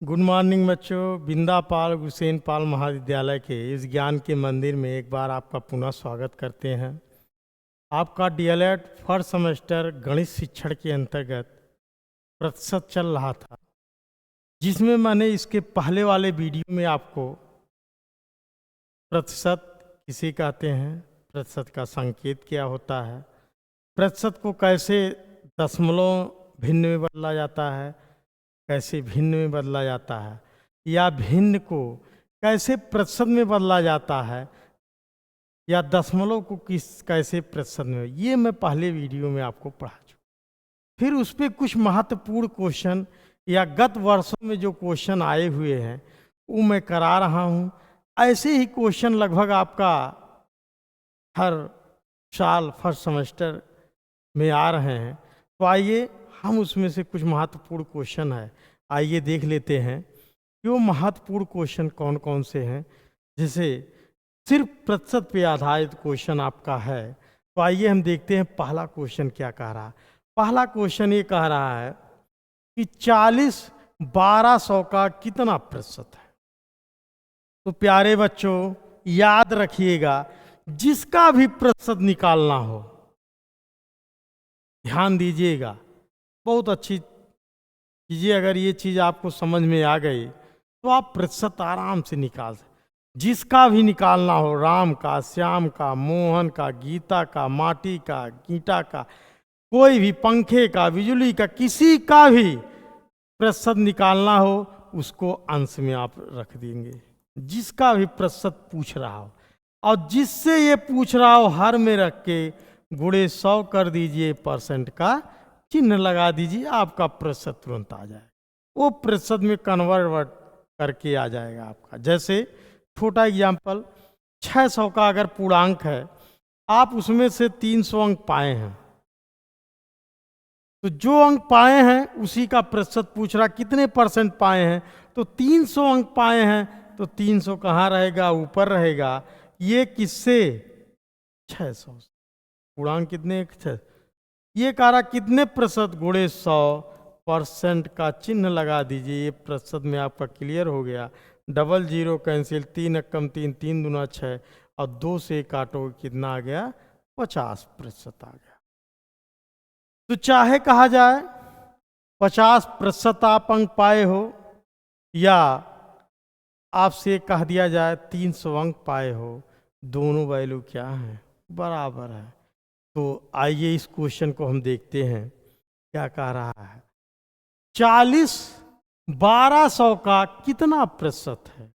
Good morning बच्चों। बिंदा पाल हुसैन पाल महाविद्यालय के इस ज्ञान के मंदिर में एक बार आपका पुनः स्वागत करते हैं। आपका डीएलएड फर्स्ट सेमेस्टर गणित शिक्षण के अंतर्गत प्रतिशत चल रहा था, जिसमें मैंने इसके पहले वाले वीडियो में आपको प्रतिशत किसे कहते हैं, प्रतिशत का संकेत क्या होता है, प्रतिशत को कैसे दशमलव भिन्न में बदला जाता है, कैसे भिन्न में बदला जाता है, या भिन्न को कैसे प्रतिशत में बदला जाता है, या दशमलव को कैसे प्रतिशत में, ये मैं पहले वीडियो में आपको पढ़ा चुका। फिर उस पर कुछ महत्वपूर्ण क्वेश्चन या गत वर्षों में जो क्वेश्चन आए हुए हैं वो मैं करा रहा हूँ। ऐसे ही क्वेश्चन लगभग आपका हर साल फर्स्ट सेमेस्टर में आ रहे हैं। तो आइए हम उसमें से कुछ महत्वपूर्ण क्वेश्चन है, आइए देख लेते हैं कि वो महत्वपूर्ण क्वेश्चन कौन कौन से हैं। जैसे सिर्फ प्रतिशत पे आधारित क्वेश्चन आपका है, तो आइए हम देखते हैं पहला क्वेश्चन क्या कह रहा है। पहला क्वेश्चन ये कह रहा है कि 40/1200 का कितना प्रतिशत है। तो प्यारे बच्चों याद रखिएगा, जिसका भी प्रतिशत निकालना हो ध्यान दीजिएगा, बहुत अच्छी कीजिए। अगर ये चीज़ आपको समझ में आ गई तो आप प्रतिशत आराम से निकाल सकते। जिसका भी निकालना हो, राम का, श्याम का, मोहन का, गीता का, माटी का, गीता का, कोई भी, पंखे का, बिजली का, किसी का भी प्रतिशत निकालना हो उसको अंश में आप रख देंगे। जिसका भी प्रतिशत पूछ रहा हो और जिससे ये पूछ रहा हो हर में रख के गुणे 100 कर दीजिए, परसेंट का चिन्ह लगा दीजिए, आपका प्रतिशत तुरंत आ जाएगा। वो प्रतिशत में कन्वर्ट करके आ जाएगा आपका। जैसे छोटा एग्जाम्पल, 600 का अगर पूर्णांक है, आप उसमें से 300 अंक पाए हैं, तो जो अंक पाए हैं उसी का प्रतिशत पूछ रहा, कितने परसेंट पाए हैं। तो 300 अंक पाए हैं तो 300 कहाँ रहेगा, ऊपर रहेगा। ये किससे, 600 से। पूर्णांक कितने, 6। ये कह रहा कितने प्रतिशत, गुणे 100, परसेंट का चिन्ह लगा दीजिए। ये प्रतिशत में आपका क्लियर हो गया। डबल जीरो कैंसिल, 3 एकम 3, 3 दूना 6, और 2 से काटो कितना आ गया, 50% आ गया। तो चाहे कहा जाए 50% आप अंक पाए हो, या आपसे कह दिया जाए 300 अंक पाए हो, दोनों वैल्यू क्या है, बराबर है। तो आइए इस क्वेश्चन को हम देखते हैं क्या कह रहा है। 40/1200 का कितना प्रतिशत है।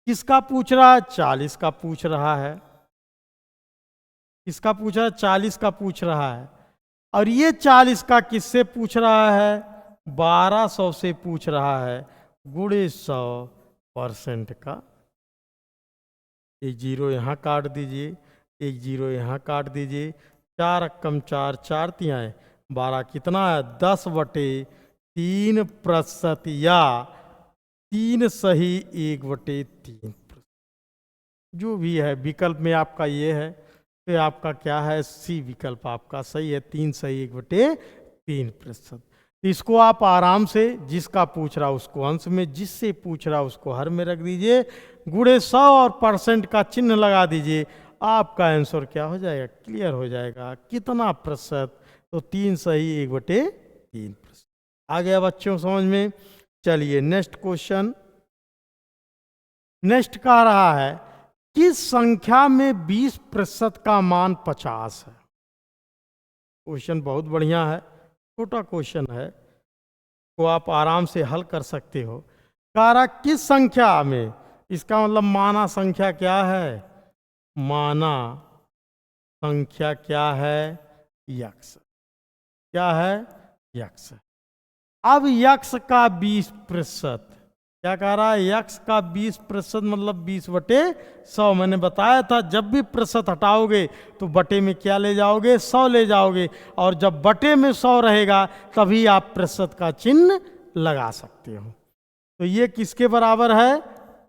किसका पूछ रहा है, 40 का पूछ रहा है। किसका पूछ रहा है, 40 का पूछ रहा है। और ये 40 का किससे पूछ रहा है, 1200 से पूछ रहा है, गुणे 100% का। एक जीरो यहाँ काट दीजिए, एक जीरो यहाँ काट दीजिए, 4 एकम 4, 4 तिहाई 12, कितना है, 10/3%, या 3 सही 1/3%। जो भी है विकल्प में आपका ये है, तो आपका क्या है, सी विकल्प आपका सही है, 3 सही 1/3%। इसको आप आराम से, जिसका पूछ रहा उसको अंश में, जिससे पूछ रहा उसको हर में रख दीजिए, गुणे 100 और परसेंट का चिन्ह लगा दीजिए, आपका आंसर क्या हो जाएगा, क्लियर हो जाएगा। कितना प्रतिशत, तो 3 सही 1/3%। आ गया बच्चों समझ में। चलिए नेक्स्ट क्वेश्चन। नेक्स्ट कह रहा है किस संख्या में 20% का मान 50 है। क्वेश्चन बहुत बढ़िया है, छोटा क्वेश्चन है, तो आप आराम से हल कर सकते हो। कह रहा किस संख्या में, इसका मतलब माना संख्या क्या है, माना संख्या क्या है, यक्स। क्या है, यक्स। अब यक्स का 20%, क्या कह रहा है, यक्स का 20% मतलब 20/100। मैंने बताया था जब भी प्रतिशत हटाओगे तो बटे में क्या ले जाओगे, 100 ले जाओगे, और जब बटे में 100 रहेगा तभी आप प्रतिशत का चिन्ह लगा सकते हो। तो ये किसके बराबर है,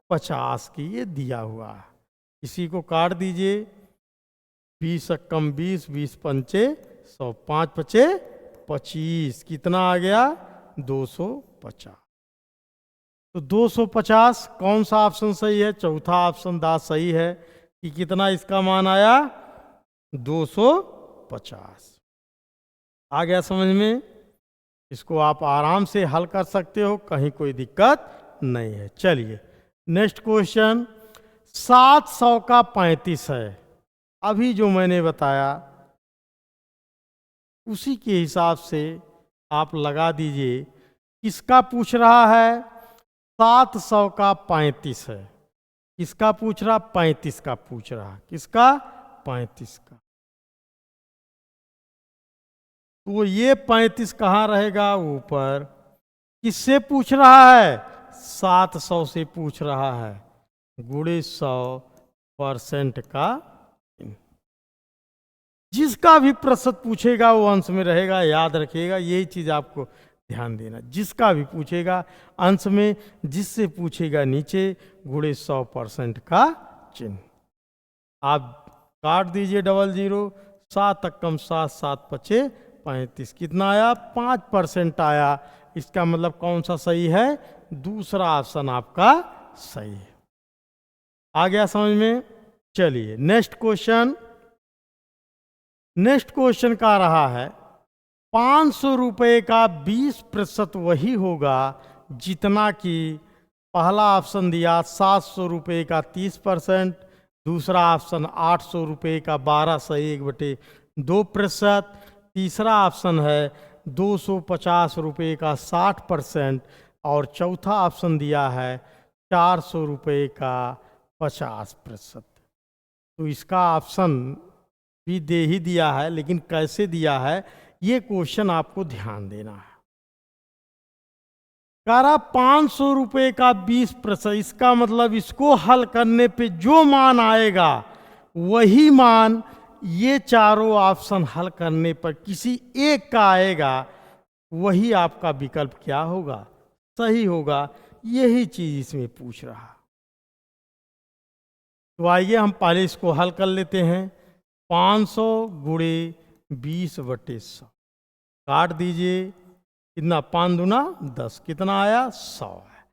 50 की, ये दिया हुआ है। इसी को काट दीजिए, 20 एकम 20, 20 पंचे 100, 5 पचे 25, कितना आ गया, 250। तो 250 कौन सा ऑप्शन सही है? चौथा ऑप्शन दा सही है कि कितना इसका मान आया? 250। आ गया समझ में? इसको आप आराम से हल कर सकते हो, कहीं कोई दिक्कत नहीं है। चलिए नेक्स्ट क्वेश्चन, 700 का 35 है। अभी जो मैंने बताया उसी के हिसाब से आप लगा दीजिए। किसका पूछ रहा है? 700 का 35 है। किसका पूछ रहा? 35 का पूछ रहा। किसका? 35 का। तो ये 35 कहाँ रहेगा? ऊपर। किससे पूछ रहा है? 700 से पूछ रहा है। गुणे 100% का। जिसका भी प्रतिशत पूछेगा वो अंश में रहेगा, याद रखिएगा, यही चीज आपको ध्यान देना। जिसका भी पूछेगा अंश में, जिससे पूछेगा नीचे, गुणे 100% का चिन्ह। आप काट दीजिए 00, 7 कम 7, 7 पचे 35। कितना आया? 5% आया। इसका मतलब कौन सा सही है? दूसरा ऑप्शन आपका सही है। आ गया समझ में? चलिए नेक्स्ट क्वेश्चन। नेक्स्ट क्वेश्चन का रहा है 500 रुपये का 20% वही होगा जितना कि पहला ऑप्शन दिया 700 रुपये का 30%, दूसरा ऑप्शन 800 रुपये का 12 से 1/2%, तीसरा ऑप्शन है 250 रुपये का 60%, और चौथा ऑप्शन दिया है 400 रुपये का 50%। तो इसका ऑप्शन भी दे ही दिया है, लेकिन कैसे दिया है ये क्वेश्चन आपको ध्यान देना है। कह रहा 500 रुपये का 20%, इसका मतलब इसको हल करने पे जो मान आएगा वही मान ये चारों ऑप्शन हल करने पर किसी एक का आएगा, वही आपका विकल्प क्या होगा? सही होगा। यही चीज इसमें पूछ रहा। तो आइए हम पहले इसको हल कर लेते हैं। 500 गुणे 20/100 काट दीजिए। कितना? 5 दूना 10। कितना आया? 100 है।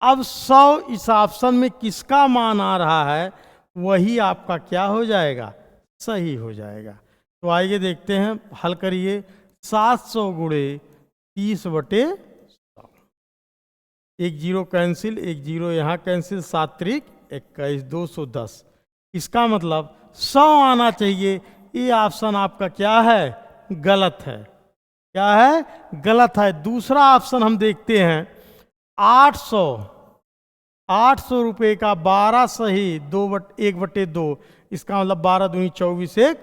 अब 100 इस ऑप्शन में किसका मान आ रहा है, वही आपका क्या हो जाएगा? सही हो जाएगा। तो आइए देखते हैं, हल करिए। 700 गुणे 30/100। एक जीरो कैंसिल, एक जीरो यहाँ कैंसिल, 7 त्रिक 21, 210। इसका मतलब 100 आना चाहिए। ये ऑप्शन आपका क्या है? गलत है। क्या है? गलत है। दूसरा ऑप्शन हम देखते हैं 800 रुपये का 12 सही 1/2। इसका मतलब 12 दूनी 24, 1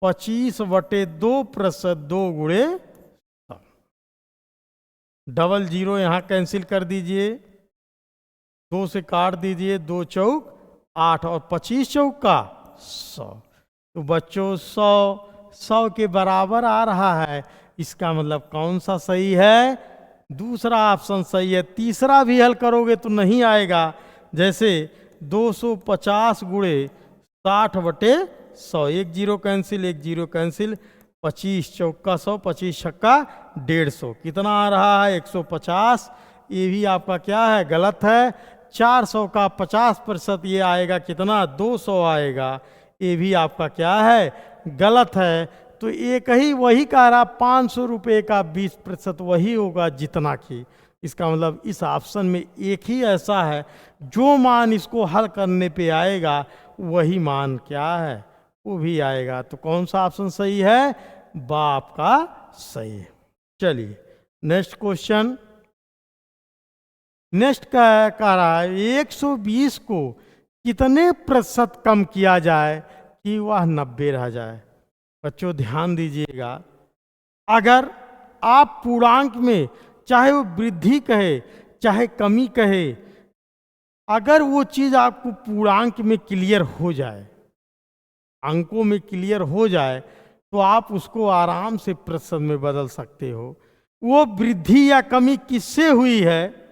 25/2% 2 गुणे 00 यहाँ कैंसिल कर दीजिए, 2 से काट दीजिए, 2 चौक 8 और 25 चौक का 100। तो बच्चों 100 के बराबर आ रहा है। इसका मतलब कौन सा सही है? दूसरा ऑप्शन सही है। तीसरा भी हल करोगे तो नहीं आएगा। जैसे 250 गुणे 60/100, एक जीरो कैंसिल, एक जीरो कैंसिल, 25 चौका 100, 25 छक्का 150। कितना आ रहा है? 150। ये भी आपका क्या है? गलत है। 400 का 50% ये आएगा कितना? 200 आएगा। ये भी आपका क्या है? गलत है। तो एक ही वही कह रहा 500 रुपये का 20% वही होगा जितना कि। इसका मतलब इस ऑप्शन में एक ही ऐसा है जो मान इसको हल करने पे आएगा वही मान क्या है? वो भी आएगा। तो कौन सा ऑप्शन सही है? बाप का सही है। चलिए नेक्स्ट क्वेश्चन। नेक्स्ट कह रहा है 120 को कितने प्रतिशत कम किया जाए कि वह 90 रह जाए? बच्चों ध्यान दीजिएगा, अगर आप पूर्णांक में चाहे वो वृद्धि कहे चाहे कमी कहे, अगर वो चीज आपको पूर्णांक में क्लियर हो जाए, अंकों में क्लियर हो जाए, तो आप उसको आराम से प्रतिशत में बदल सकते हो। वो वृद्धि या कमी किससे हुई है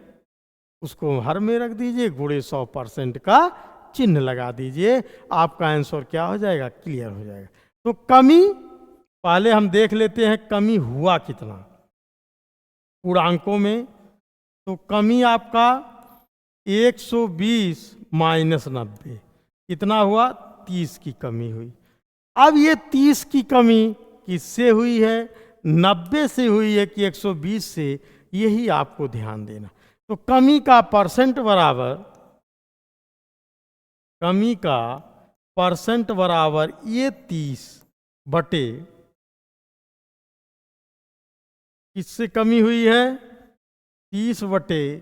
उसको हर में रख दीजिए, गुणे 100% का चिन्ह लगा दीजिए, आपका आंसर क्या हो जाएगा? क्लियर हो जाएगा। तो कमी पहले हम देख लेते हैं, कमी हुआ कितना पूर्णांकों में। तो कमी आपका 120 माइनस 90 कितना हुआ? 30 की कमी हुई। अब ये 30 की कमी किससे हुई है? 90 से हुई है कि 120 से? यही आपको ध्यान देना। तो कमी का परसेंट बराबर, कमी का परसेंट बराबर ये 30 बटे किससे कमी हुई है? 30 बटे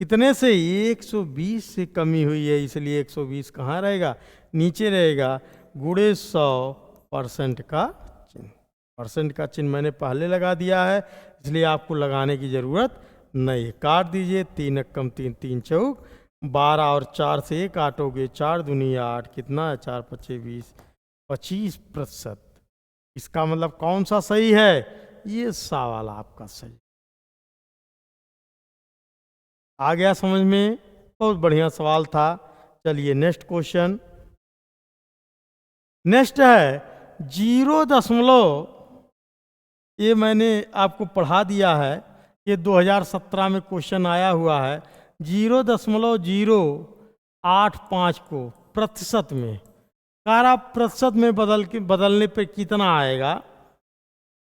कितने से? 120 से कमी हुई है, इसलिए 120 कहाँ रहेगा? नीचे रहेगा, गुणे 100% का चिन्ह। परसेंट का चिन्ह मैंने पहले लगा दिया है, इसलिए आपको लगाने की जरूरत नहीं है। काट दीजिए, 3 एकम 3, 3 चौक 12 और 4 से 1 काटोगे, 4 दूनी 8, कितना है? 4 पच्चे 20, 25%। इसका मतलब कौन सा सही है? ये सा वाला आपका सही। आ गया समझ में? बहुत बढ़िया सवाल था। चलिए नेक्स्ट क्वेश्चन। नेक्स्ट है 0, ये मैंने आपको पढ़ा दिया है, ये 2017 में क्वेश्चन आया हुआ है। 0.085 को प्रतिशत में, कारा प्रतिशत में बदलने पे कितना आएगा?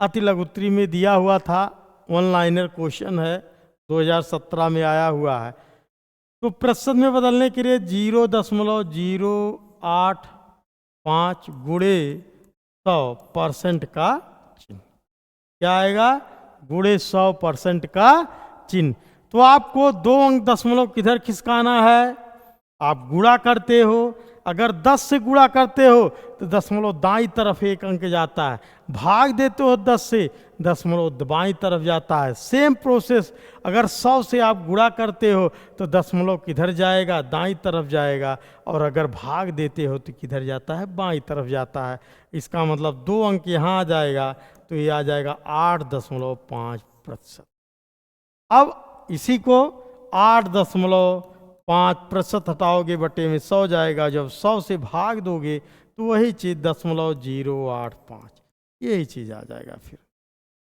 अति लघुत्तरी में दिया हुआ था, वन लाइनर क्वेश्चन है, 2017 में आया हुआ है। तो प्रतिशत में बदलने के लिए 0.085 गुणे 100% का चिन्ह। क्या आएगा? गुणे 100% का चिन्ह। तो आपको 2 अंक दशमलव किधर खिसकाना है? आप गुणा करते हो, अगर 10 से गुणा करते हो तो दशमलव दाईं तरफ 1 अंक जाता है, भाग देते हो 10 से, दशमलव बाईं तरफ जाता है। सेम प्रोसेस, अगर 100 से आप गुणा करते हो तो दशमलव किधर जाएगा? दाईं तरफ जाएगा, और अगर भाग देते हो तो किधर जाता है? बाईं तरफ जाता है। इसका मतलब 2 अंक यहाँ आ जाएगा, तो ये आ जाएगा 8.5%। अब इसी को 8.5% हटाओगे, बटे में 100 जाएगा, जब 100 से भाग दोगे तो वही चीज़ 0.085, यही चीज़ आ जाएगा। फिर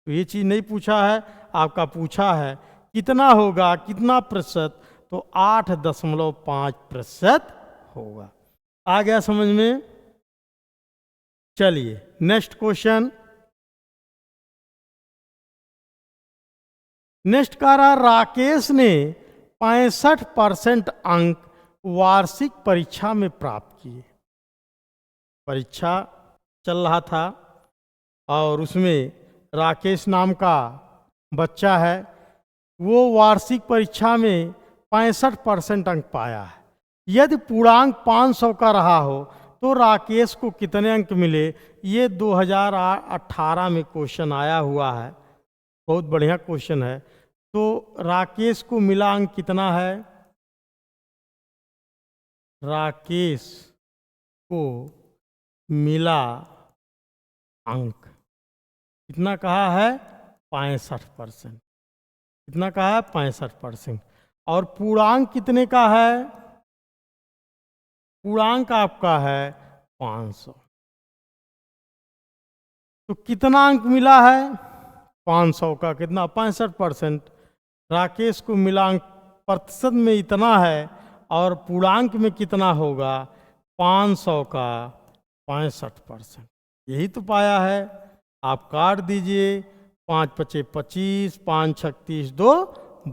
तो ये चीज़ नहीं पूछा है, आपका पूछा है कितना होगा, कितना प्रतिशत? तो 8.5% होगा। आ गया समझ में? चलिए नेक्स्ट क्वेश्चन। नेक्स्ट कह रहा, राकेश ने 65% अंक वार्षिक परीक्षा में प्राप्त किए। परीक्षा चल रहा था और उसमें राकेश नाम का बच्चा है, वो वार्षिक परीक्षा में 65% अंक पाया है। यदि पूर्णांक 500 का रहा हो तो राकेश को कितने अंक मिले? ये 2018 में क्वेश्चन आया हुआ है, बहुत बढ़िया क्वेश्चन है। तो राकेश को मिला अंक कितना है? राकेश को मिला अंक कितना कहा है? 65%। कितना कहा है? 65%। और पूर्णांक कितने का है? पूर्णांक आपका है 500। तो कितना अंक मिला है? 500 का कितना? 65%। राकेश को मिला अंक प्रतिशत में इतना है, और पूर्णांक में कितना होगा? 500 का 65%। यही तो पाया है। आप काट दीजिए, 5 पचे 25, 5 36 2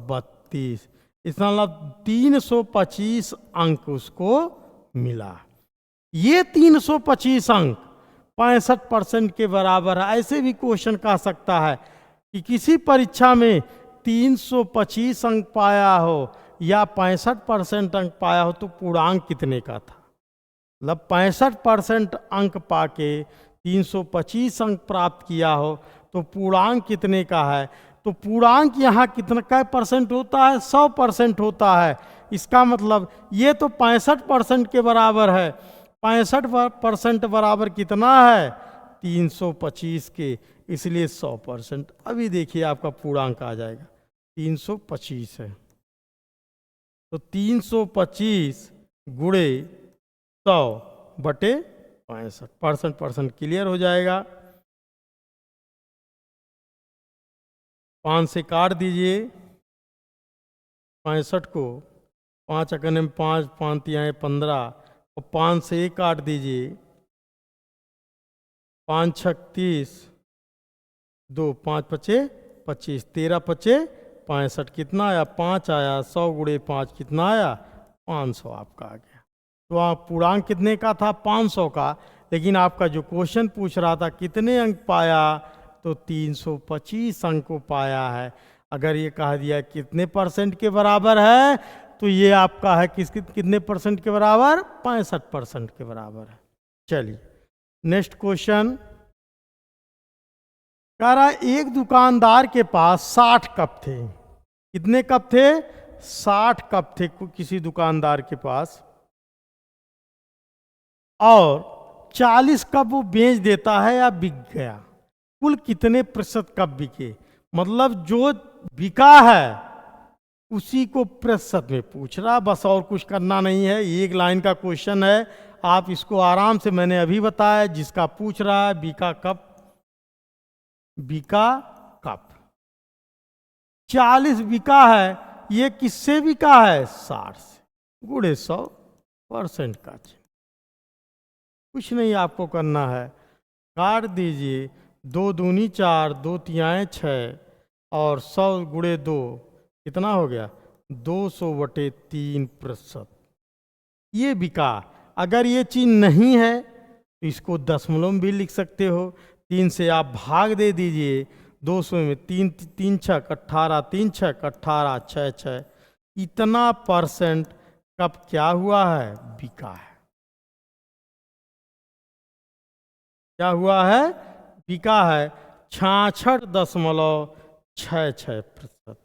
32, इसका मतलब 325 अंक उसको मिला। ये 325 अंक 65% के बराबर है। ऐसे भी क्वेश्चन कह सकता है कि किसी परीक्षा में 325 अंक पाया हो या 65% अंक पाया हो तो पूर्णांक कितने का था? मतलब 65% अंक पाके 325 अंक प्राप्त किया हो तो पूर्णांक कितने का है? तो पूर्णांक यहाँ कितना का परसेंट होता है? 100% होता है। इसका मतलब ये तो 65% के बराबर है। 65% बराबर कितना है? 325 के, इसलिए 100%। अभी देखिए आपका पूर्णांक आ जाएगा, 325 है तो 325 गुणे 100 बटे 65, परसेंट क्लियर हो जाएगा। 5 से काट दीजिए, 65 को 5 अकने में 5, 5 तिहाई 15 और 5 से 1 काट दीजिए, 5 छक 30, 2 5 पचे 25, 13 पचे 65, कितना आया 5 आया, 100 गुणे 5 कितना आया 500 आपका आ गया। तो आप पूर्णांक कितने का था 500 का, लेकिन आपका जो क्वेश्चन पूछ रहा था कितने अंक पाया, तो 325 अंक को पाया है। अगर ये कह दिया कितने परसेंट के बराबर है, तो ये आपका है कितने परसेंट के बराबर, 65% के बराबर है। चलिए नेक्स्ट क्वेश्चन कह रहा एक दुकानदार के पास 60 कप थे। कितने कप थे, 60 कप थे किसी दुकानदार के पास, और 40 कप वो बेच देता है या बिक गया। कुल कितने प्रतिशत कप बिके, मतलब जो बिका है उसी को प्रतिशत में पूछ रहा, बस और कुछ करना नहीं है। एक लाइन का क्वेश्चन है, आप इसको आराम से, मैंने अभी बताया, जिसका पूछ रहा है बिका कप, बिका कप 40 बिका है, ये किससे बिका है 60 से, गुणे 100% का चिन्ह। कुछ नहीं आपको करना है, काट दीजिए, 2 दूनी 4, 2 तिहाई 6 और 100 गुणे 2 कितना हो गया 200/3%। ये बिका। अगर ये चीज नहीं है तो इसको दशमलव में भी लिख सकते हो, 3 से आप भाग दे दीजिए, 200 में 3 3 छक 18, 3 छक 18, 6 6, इतना परसेंट कब क्या हुआ है, बिका है। क्या हुआ है, बिका है 66.66%।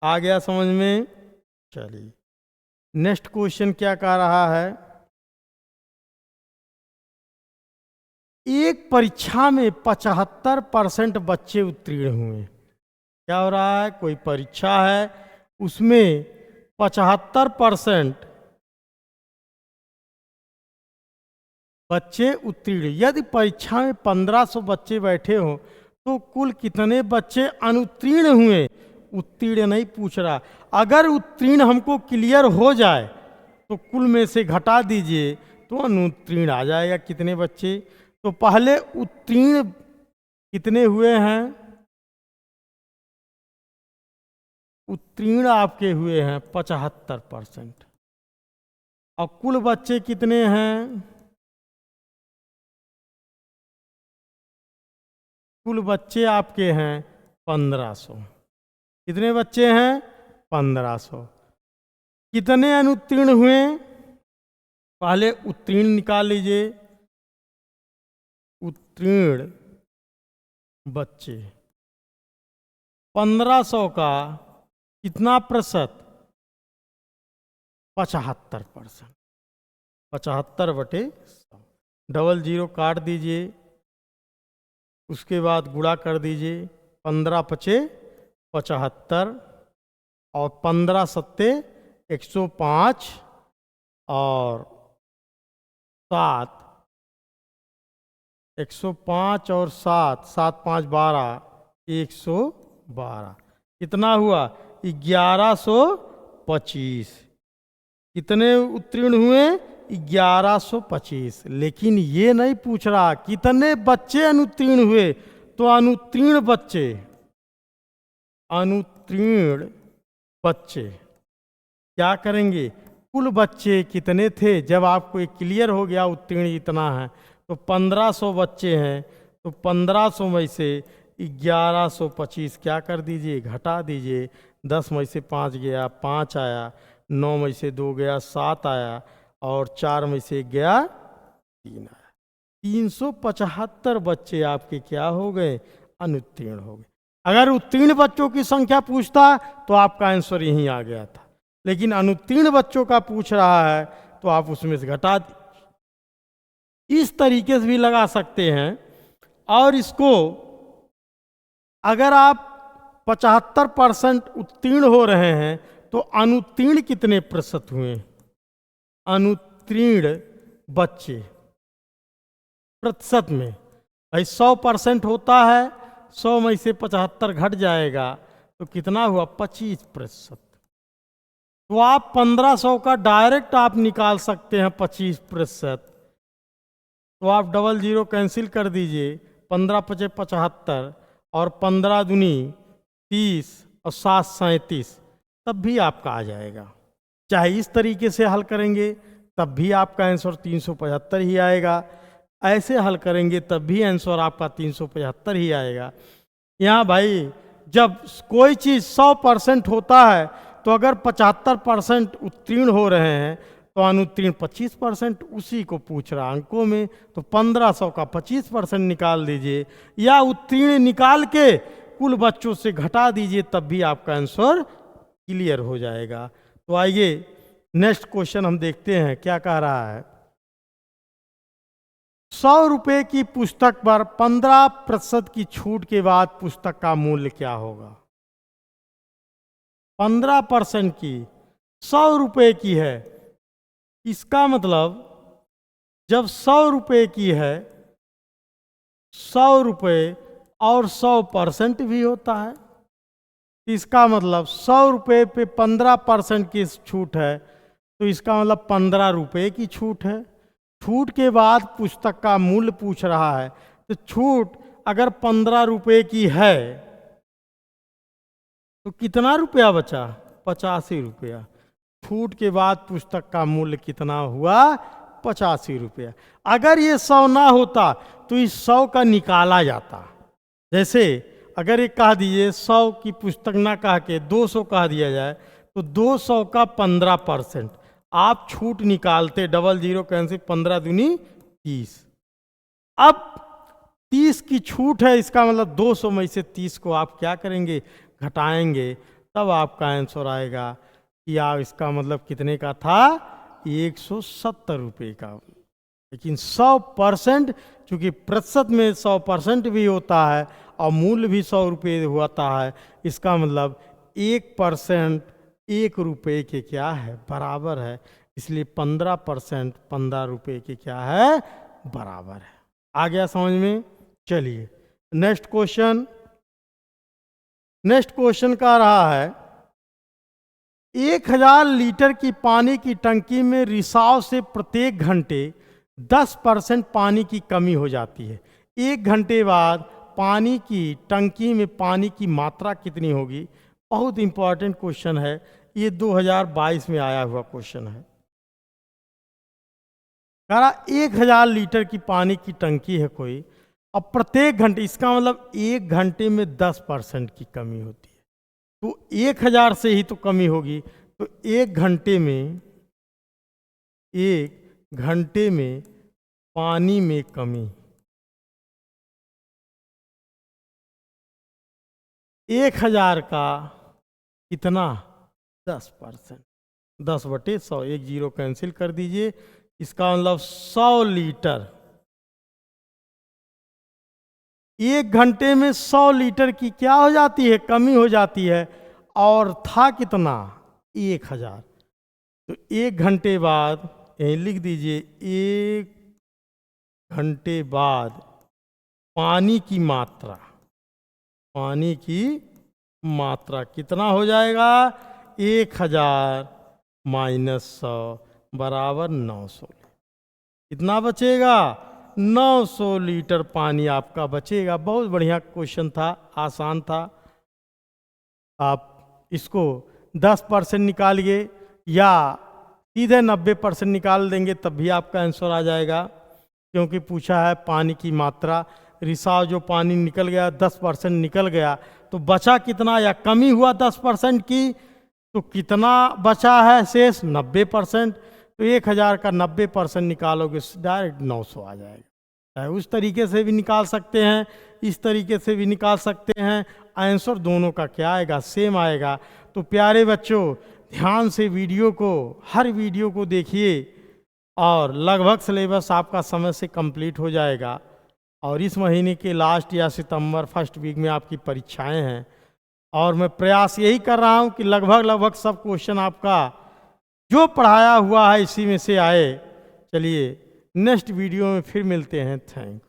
आ गया समझ में। चलिए नेक्स्ट क्वेश्चन क्या कह रहा है, एक परीक्षा में 75% बच्चे उत्तीर्ण हुए। क्या हो रहा है, कोई परीक्षा है उसमें 75% बच्चे उत्तीर्ण। यदि परीक्षा में 1500 बच्चे बैठे हो तो कुल कितने बच्चे अनुत्तीर्ण हुए, उत्तीर्ण नहीं पूछ रहा। अगर उत्तीर्ण हमको क्लियर हो जाए तो कुल में से घटा दीजिए तो अनुत्तीर्ण आ जाएगा कितने बच्चे। तो पहले उत्तीर्ण कितने हुए हैं, उत्तीर्ण आपके हुए हैं 75%, और कुल बच्चे कितने हैं, कुल बच्चे आपके हैं 1500। कितने बच्चे हैं 1500। कितने अनुत्तीर्ण हुए, पहले उत्तीर्ण निकाल लीजिए, उत्तीर्ण बच्चे 1500 का कितना प्रतिशत, 75%। 75/100, डबल जीरो काट दीजिए, उसके बाद गुणा कर दीजिए, 15 पचे 75 और 15 सत्ते 105 और 7, 105 और 7, 7 5 12, 112, कितना हुआ 1125। कितने उत्तीर्ण हुए 1125। लेकिन ये नहीं पूछ रहा कितने बच्चे अनुत्तीर्ण हुए, तो अनुत्तीर्ण बच्चे, अनुत्तीर्ण बच्चे क्या करेंगे, कुल बच्चे कितने थे। जब आपको एक क्लियर हो गया उत्तीर्ण इतना है, तो 1500 बच्चे हैं, तो 1500 में से 1125 क्या कर दीजिए, घटा दीजिए। 10 में से 5 गया 5 आया, 9 में से 2 गया 7 आया, और 4 में से 1 गया 3 आया। 375 बच्चे आपके क्या हो गए, अनुत्तीर्ण हो गए। अगर उत्तीर्ण बच्चों की संख्या पूछता तो आपका आंसर यहीं आ गया था, लेकिन अनुत्तीर्ण बच्चों का पूछ रहा है तो आप उसमें से घटा दीजिए। इस तरीके से भी लगा सकते हैं। और इसको अगर आप 75% उत्तीर्ण हो रहे हैं तो अनुत्तीर्ण कितने प्रतिशत हुए, अनुत्तीर्ण बच्चे प्रतिशत में, भाई 100% होता है, 100 में से 75 घट जाएगा तो कितना हुआ 25%। तो आप 1500 का डायरेक्ट आप निकाल सकते हैं 25%। तो आप डबल जीरो कैंसिल कर दीजिए, 15 पचे 75 और 15 दूनी 30 और 7 37, तब भी आपका आ जाएगा। चाहे इस तरीके से हल करेंगे तब भी आपका आंसर 375 ही आएगा, ऐसे हल करेंगे तब भी आंसर आपका 375 ही आएगा। यहाँ भाई जब कोई चीज़ 100% होता है तो अगर 75% उत्तीर्ण हो रहे हैं तो अनुत्तीर्ण 25%, उसी को पूछ रहा अंकों में। तो 1500 का 25% निकाल दीजिए या उत्तीर्ण निकाल के कुल बच्चों से घटा दीजिए, तब भी आपका आंसर क्लियर हो जाएगा। तो आइए नेक्स्ट क्वेश्चन हम देखते हैं क्या कह रहा है। 100 रुपये की पुस्तक पर 15% की छूट के बाद पुस्तक का मूल्य क्या होगा? 15% की 100 रुपये की है, इसका मतलब जब 100 रुपये की है, 100 रुपये और 100% भी होता है, इसका मतलब 100 रुपये पे 15% की छूट है, तो इसका मतलब 15 रुपये की छूट है। छूट के बाद पुस्तक का मूल्य पूछ रहा है, तो छूट अगर 15 रुपये की है तो कितना रुपया बचा? 85 रुपया। छूट के बाद पुस्तक का मूल्य कितना हुआ? 85 रुपया। अगर ये 100 ना होता तो इस 100 का निकाला जाता। जैसे अगर ये कह दीजिए 100 की पुस्तक ना कह के 200 कह दिया जाए तो 200 का 15% आप छूट निकालते, डबल जीरो कैंसिल, 15 दूनी 30। अब 30 की छूट है, इसका मतलब 200 में से 30 को आप क्या करेंगे? घटाएंगे, तब आपका आंसर आएगा कि आप इसका मतलब कितने का था? 170 रुपये का। लेकिन 100%, चूँकि प्रतिशत में 100% भी होता है और मूल्य भी 100 रुपये होता है, इसका मतलब 1% 1 रुपये के क्या है? बराबर है। इसलिए 15% 15 रुपये के क्या है? बराबर है। आ गया समझ में? चलिए नेक्स्ट क्वेश्चन। नेक्स्ट क्वेश्चन का रहा है 1000 लीटर की पानी की टंकी में रिसाव से प्रत्येक घंटे 10% पानी की कमी हो जाती है। 1 घंटे बाद पानी की टंकी में पानी की मात्रा कितनी होगी? बहुत इंपॉर्टेंट क्वेश्चन है ये, 2022 में आया हुआ क्वेश्चन है। कह रहा 1000 लीटर की पानी की टंकी है कोई, और प्रत्येक घंटे, इसका मतलब 1 घंटे में 10% की कमी होती है। तो 1000 से ही तो कमी होगी, तो 1 घंटे में पानी में कमी 1000 का कितना? 10%। 10/100, 1 जीरो कैंसिल कर दीजिए, इसका मतलब 100 लीटर। 1 घंटे में 100 लीटर की क्या हो जाती है? कमी हो जाती है। और था कितना? 1000। तो 1 घंटे बाद यहीं लिख दीजिए, 1 घंटे बाद पानी की मात्रा कितना हो जाएगा? 1000 माइनस 100 बराबर 900। कितना बचेगा? 900 लीटर पानी आपका बचेगा। बहुत बढ़िया क्वेश्चन था, आसान था। आप इसको 10% निकालिए या सीधे 90% निकाल देंगे तब भी आपका आंसर आ जाएगा, क्योंकि पूछा है पानी की मात्रा। रिसाव जो पानी निकल गया 10% निकल गया, तो बचा कितना या कमी हुआ 10% की, तो कितना बचा है शेष? 90%। तो 1000 का 90% निकालोगे डायरेक्ट 900 आ जाएगा। उस तरीके से भी निकाल सकते हैं, इस तरीके से भी निकाल सकते हैं। आंसर दोनों का क्या आएगा? सेम आएगा। तो प्यारे बच्चों, ध्यान से हर वीडियो को देखिए, और लगभग सिलेबस आपका समय से कंप्लीट हो जाएगा। और इस महीने के लास्ट या सितंबर फर्स्ट वीक में आपकी परीक्षाएं हैं, और मैं प्रयास यही कर रहा हूं कि लगभग सब क्वेश्चन आपका जो पढ़ाया हुआ है इसी में से आए। चलिए नेक्स्ट वीडियो में फिर मिलते हैं। थैंक